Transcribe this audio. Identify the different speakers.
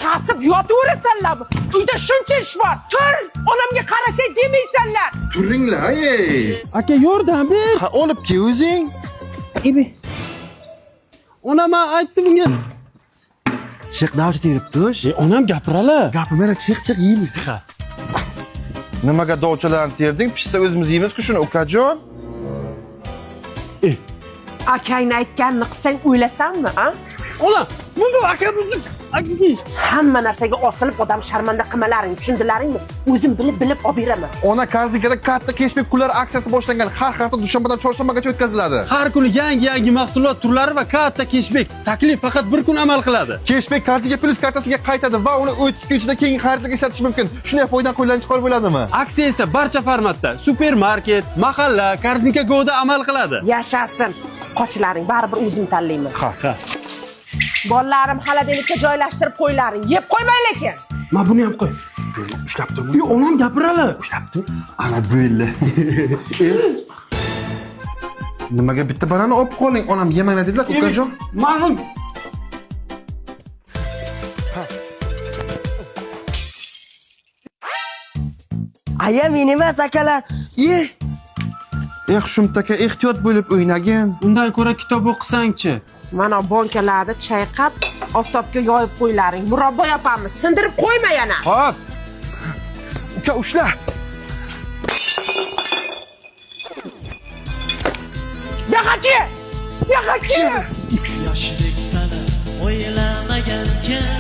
Speaker 1: tasib yotaverasanlarmi? Uyda shuncha ish bor. Tur, onamga qarashay demaysanlar.
Speaker 2: Turinglar, ey.
Speaker 3: Aka yordam ber.
Speaker 2: Ha, olib kel o'zing.
Speaker 3: Ibi. Onam aytdi bunga.
Speaker 2: Chiq, davchi teribdi.
Speaker 3: Onam gapirala.
Speaker 2: Gapimni chiq yeylik.
Speaker 3: Ha.
Speaker 2: Nimaga dovchalarni terding? Pishsa o'zimiz yeymiz-ku shuni, ukajon.
Speaker 1: Akangni aytganini qilsang o'ylasanmi, ha?
Speaker 3: Onam, bu akamizni
Speaker 1: Hamma narsaga osilib odam sharmanda qilmalaring, tushundilaringmi? O'zim bilib olib beraman.
Speaker 2: Ona Korsikada katta cashback pullari aksiyasi boshlangan. Har hafta dushanbadan chorshanbagacha o'tkaziladi.
Speaker 3: har kuni yangi mahsulot turlari va katta cashback taklif faqat bir kun amal qiladi.
Speaker 2: Cashback Korsika Plus kartasiga qaytadi va uni 30 kun ichida keyingi xaridlarga ishlatish mumkin. Shunday foydadan qo'llanib chiqarib bo'ladimi?
Speaker 3: Aksiya esa barcha formatda, supermarket, mahalla, Korzinka Go'da amal qiladi.
Speaker 1: Yashasin. Qochlaring baribir o'zim tanlayman.
Speaker 3: Ha.
Speaker 1: Bolalarim xolodilnikka joylashtirib qo'ylaring. Yeb qo'ymang lekin.
Speaker 3: Men buni ham qo'y.
Speaker 2: Böyle ushlab tur.
Speaker 3: Yo, onam gapirali.
Speaker 2: Ushlab tur. Ana böyle. Nimaga bitta banana olib qoling? Onam yemanglar dedilar, ukajon.
Speaker 3: Marhum.
Speaker 4: Aya men emas akalar.
Speaker 2: Shumtaka ehtiyot bo'lib o'ynagin.
Speaker 3: Undan ko'ra kitob o'qisang-chi.
Speaker 1: Mana bonkalarni chayqab, oftobga yoyib qo'ylaring. Murabbo yapamiz. Sindirib qo'yma yana.
Speaker 3: Hop.
Speaker 2: Uka ushla.
Speaker 1: Yo'qachi!
Speaker 5: Yoshlik sana o'ylamagankan